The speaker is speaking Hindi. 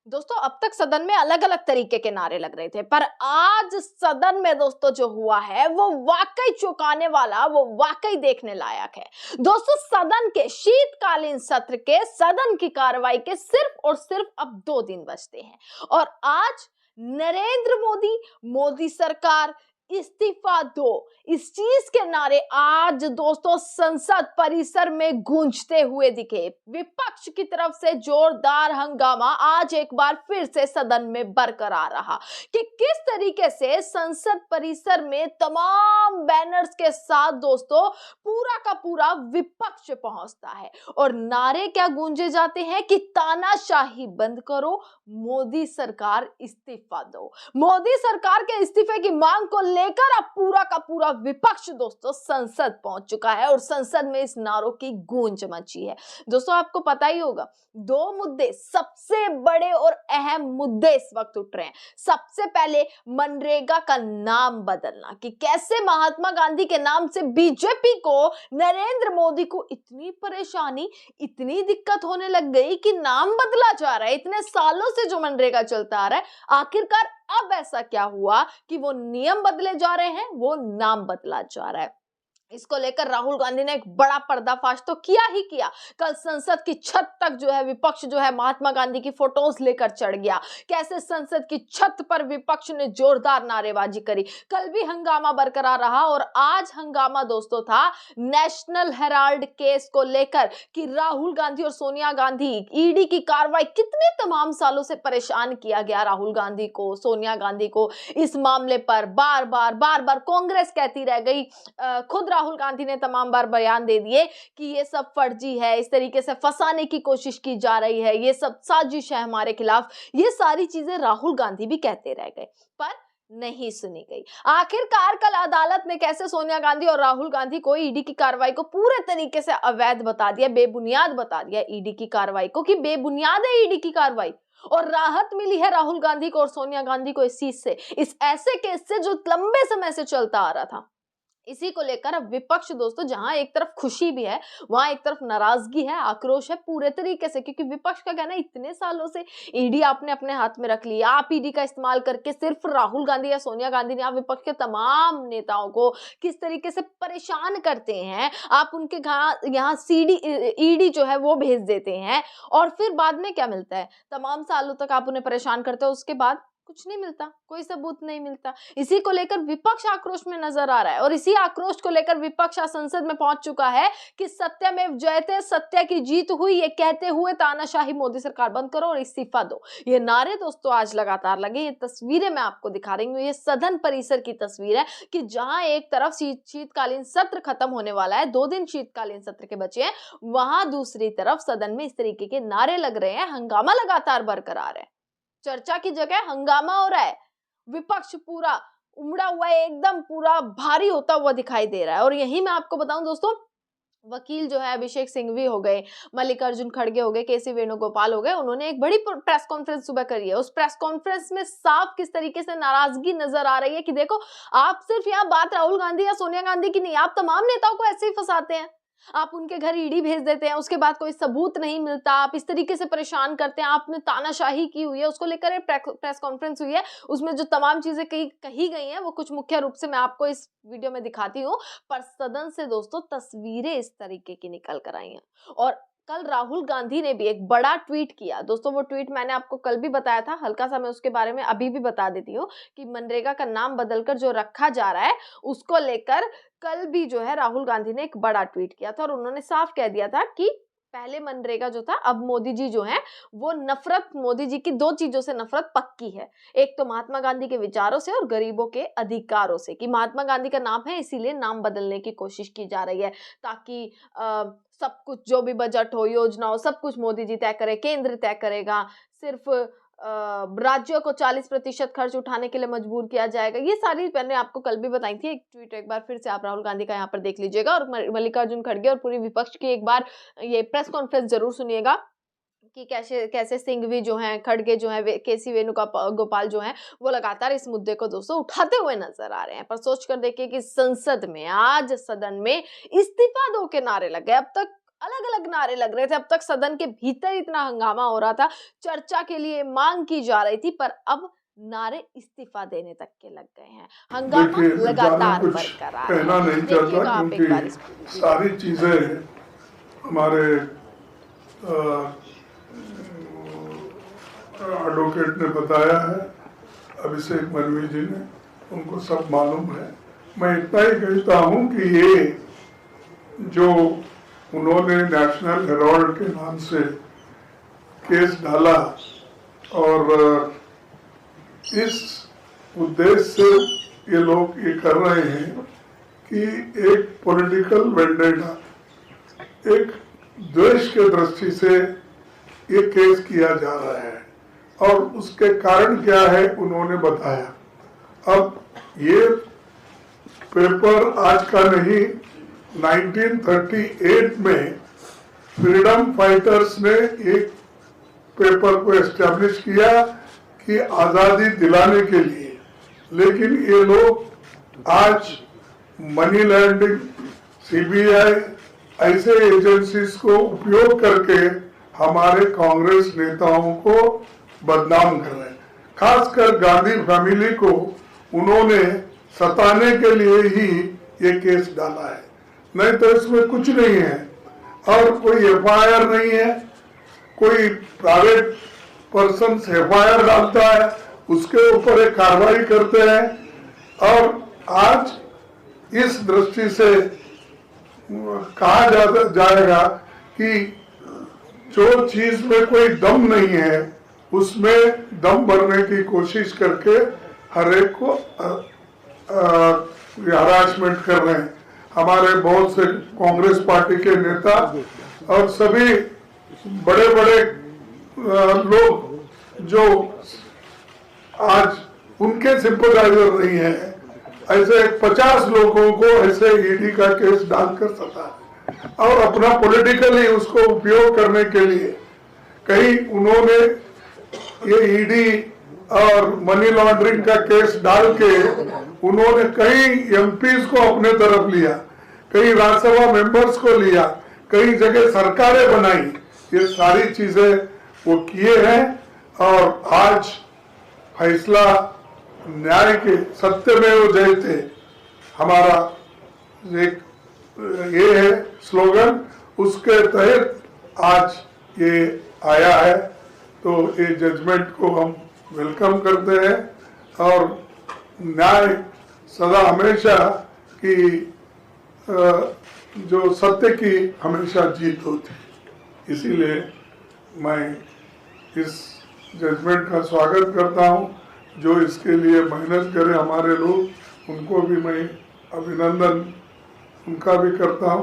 दोस्तों अब तक सदन में अलग अलग तरीके के नारे लग रहे थे, पर आज सदन में दोस्तों जो हुआ है वो वाकई चौंकाने वाला, वो वाकई देखने लायक है। दोस्तों सदन के शीतकालीन सत्र के सदन की कार्रवाई के सिर्फ और सिर्फ अब 2 दिन बचते हैं और आज नरेंद्र मोदी, मोदी सरकार इस्तीफा दो, इस चीज के नारे आज दोस्तों संसद परिसर में गूंजते हुए दिखे। विपक्ष की तरफ से जोरदार हंगामा आज एक बार फिर से सदन में बरकरार रहा कि किस तरीके से संसद परिसर में तमाम बैनर्स के साथ दोस्तों पूरा का पूरा विपक्ष पहुंचता है और नारे क्या गूंजे जाते हैं कि तानाशाही बंद करो, मोदी सरकार इस्तीफा दो। मोदी सरकार के इस्तीफे की मांग को लेकर अब पूरा का पूरा विपक्ष दोस्तों संसद पहुंच चुका है और संसद में इस नारों की गूंज मची है। दोस्तों आपको पता ही होगा 2 मुद्दे सबसे बड़े और अहम मुद्दे इस वक्त उठ रहे हैं। सबसे पहले मनरेगा का नाम बदलना, कि कैसे महात्मा गांधी के नाम से बीजेपी को, नरेंद्र मोदी को इतनी परेशानी, इतनी दिक्कत होने लग गई कि नाम बदला जा रहा है। इतने सालों से जो मनरेगा चलता आ रहा है, आखिरकार अब ऐसा क्या हुआ कि वो नियम बदले जा रहे हैं, वो नाम बदला जा रहा है। इसको लेकर राहुल गांधी ने एक बड़ा पर्दाफाश तो किया ही किया। कल संसद की छत तक जो है विपक्ष जो है महात्मा गांधी की फोटोज लेकर चढ़ गया। कैसे संसद की छत पर विपक्ष ने जोरदार नारेबाजी करी। कल भी हंगामा बरकरार रहा और आज हंगामा दोस्तों था नेशनल हेराल्ड केस को लेकर कि राहुल गांधी और सोनिया गांधी, ईडी की कार्रवाई, कितने तमाम सालों से परेशान किया गया राहुल गांधी को, सोनिया गांधी को। इस मामले पर बार बार कांग्रेस कहती रह गई, खुद राहुल गांधी ने तमाम बार बयान दे दिए कि ये सब फर्जी है, इस तरीके से फंसाने की कोशिश की जा रही है, ये सब साजिश है हमारे खिलाफ। ये सारी चीजें राहुल गांधी भी कहते रह गए पर नहीं सुनी गई। आखिरकार कल अदालत ने कैसे सोनिया गांधी और राहुल गांधी को ईडी की कार्रवाई को पूरे तरीके से अवैध बता दिया, बेबुनियाद बता दिया ईडी की कार्रवाई को, कि बेबुनियाद है ईडी की कार्रवाई और राहत मिली है राहुल गांधी को और सोनिया गांधी को इस चीज से, इस ऐसे केस से जो लंबे समय से चलता आ रहा था। इसी को लेकर अब विपक्ष दोस्तों जहां एक तरफ खुशी भी है, वहां एक तरफ नाराजगी है, आक्रोश है पूरे तरीके से, क्योंकि विपक्ष का कहना है इतने सालों से ईडी आपने अपने हाथ में रख ली, आप ईडी का इस्तेमाल करके सिर्फ राहुल गांधी या सोनिया गांधी ने, आप विपक्ष के तमाम नेताओं को किस तरीके से परेशान करते हैं, आप उनके यहाँ ईडी जो है वो भेज देते हैं और फिर बाद में क्या मिलता है, तमाम सालों तक आप उन्हें परेशान करते हो, उसके बाद कुछ नहीं मिलता, कोई सबूत नहीं मिलता। इसी को लेकर विपक्ष आक्रोश में नजर आ रहा है और इसी आक्रोश को लेकर विपक्ष संसद में पहुंच चुका है कि सत्यमेव जयते, सत्य की जीत हुई, ये कहते हुए तानाशाही मोदी सरकार बंद करो और इस्तीफा दो। ये नारे दोस्तों आज लगातार लगे। ये तस्वीरें मैं आपको दिखा रही हूँ, ये सदन परिसर की तस्वीर है कि जहां एक तरफ शीतकालीन सत्र खत्म होने वाला है, 2 दिन शीतकालीन सत्र के बचे हैं, वहां दूसरी तरफ सदन में इस तरीके के नारे लग रहे हैं, हंगामा लगातार बरकरार है, चर्चा की जगह हंगामा हो रहा है, विपक्ष पूरा उमड़ा हुआ है, एकदम पूरा भारी होता हुआ दिखाई दे रहा है। और यही मैं आपको बताऊं दोस्तों, वकील जो है अभिषेक सिंघवी हो गए, मल्लिकार्जुन खड़गे हो गए, केसी वेणुगोपाल हो गए, उन्होंने एक बड़ी प्रेस कॉन्फ्रेंस सुबह करी है। उस प्रेस कॉन्फ्रेंस में साफ किस तरीके से नाराजगी नजर आ रही है कि देखो, आप सिर्फ यहाँ बात राहुल गांधी या सोनिया गांधी की नहीं, आप तमाम नेताओं को ऐसे ही फंसाते हैं, आप उनके घर ईडी भेज देते हैं, उसके बाद कोई सबूत नहीं मिलता, आप इस तरीके से परेशान करते हैं, आपने तानाशाही की हुई है। उसको लेकर एक प्रेस कॉन्फ्रेंस हुई है, उसमें जो तमाम चीजें कही गई हैं वो कुछ मुख्य रूप से मैं आपको इस वीडियो में दिखाती हूँ, पर सदन से दोस्तों तस्वीरें इस तरीके की निकल कर आई हैं। और कल राहुल गांधी ने भी एक बड़ा ट्वीट किया दोस्तों, वो ट्वीट मैंने आपको कल भी बताया था, हल्का सा मैं उसके बारे में अभी भी बता देती हूँ कि मनरेगा का नाम बदलकर जो रखा जा रहा है उसको लेकर कल भी जो है राहुल गांधी ने एक बड़ा ट्वीट किया था और उन्होंने साफ कह दिया था कि पहले मनरेगा जो था, अब मोदी जी जो हैं वो नफरत, मोदी जी की 2 चीजों से नफरत पक्की है। एक तो महात्मा गांधी के विचारों से और गरीबों के अधिकारों से, कि महात्मा गांधी का नाम है इसीलिए नाम बदलने की कोशिश की जा रही है ताकि सब कुछ, जो भी बजट हो, योजना हो, सब कुछ मोदी जी तय करे, केंद्र तय करेगा, सिर्फ राज्यों को 40% खर्च उठाने के लिए मजबूर किया जाएगा। ये सारी मैंने आपको कल भी बताई थी, एक ट्वीट एक बार फिर से आप राहुल गांधी का यहाँ पर देख लीजिएगा और मल्लिकार्जुन खड़गे और पूरी विपक्ष की एक बार ये प्रेस कॉन्फ्रेंस जरूर सुनिएगा कि कैसे कैसे सिंघवी जो हैं, खड़गे जो हैं, केसी वेणुगोपाल जो हैं, वो लगातार इस मुद्दे को दोस्तों उठाते हुए नजर आ रहे हैं। पर सोच कर देखिए कि संसद में आज सदन में इस्तीफा दो के नारे लगे। अब तक अलग अलग नारे लग रहे थे। अब तक सदन के भीतर इतना हंगामा हो रहा था, चर्चा के लिए मांग की जा रही थी, पर अब नारे इस्तीफा देने तक के लग गए हैं। हंगामा लगातार बरकरार है। कहना नहीं चाहता आप एक बार इस क्योंकि सारी चीजें हमारे एडवोकेट ने बताया है, अभिषेक मनु जी ने, उनको सब मालूम है। मैं इतना ही कहता हूँ कि ये जो उन्होंने नेशनल हेराल्ड के नाम से केस डाला और इस उद्देश्य से ये लोग ये कर रहे हैं कि एक पॉलिटिकल वेंडेटा, एक द्वेष के दृष्टि से ये केस किया जा रहा है और उसके कारण क्या है उन्होंने बताया। अब ये पेपर आज का नहीं, 1938 में फ्रीडम फाइटर्स ने एक पेपर को एस्टेब्लिश किया कि आजादी दिलाने के लिए, लेकिन ये लोग आज मनी लॉन्ड्रिंग, सीबीआई ऐसे एजेंसीज को उपयोग करके हमारे कांग्रेस नेताओं को बदनाम कर रहे हैं। खासकर गांधी फैमिली को उन्होंने सताने के लिए ही ये केस डाला है, नहीं तो इसमें कुछ नहीं है और कोई एफआईआर नहीं है। कोई प्राइवेट पर्सन एफआईआर डालता है, उसके ऊपर एक कार्रवाई करते हैं और आज इस दृष्टि से कहा जाएगा कि जो चीज में कोई दम नहीं है उसमें दम भरने की कोशिश करके हर एक को हरासमेंट कर रहे हैं। हमारे बहुत से कांग्रेस पार्टी के नेता और सभी बड़े बड़े लोग जो आज उनके सिंपथाइजर नहीं है, ऐसे 50 लोगों को ऐसे ईडी का केस डालकर सता और अपना पॉलिटिकली उसको उपयोग करने के लिए कहीं उन्होंने ये ईडी और मनी लॉन्ड्रिंग का केस डाल के उन्होंने कई एमपीज को अपने तरफ लिया, कई राज्यसभा मेंबर्स को लिया, कई जगह सरकारें बनाई। ये सारी चीजें वो किए हैं और आज फैसला न्याय के सत्यमेव जयते हमारा एक ये है स्लोगन, उसके तहत आज ये आया है। तो ये जजमेंट को हम वेलकम करते हैं और न्याय सदा हमेशा की जो सत्य की हमेशा जीत होती है। इसीलिए मैं इस जजमेंट का स्वागत करता हूँ। जो इसके लिए मेहनत करे हमारे लोग, उनको भी मैं अभिनंदन उनका भी करता हूँ।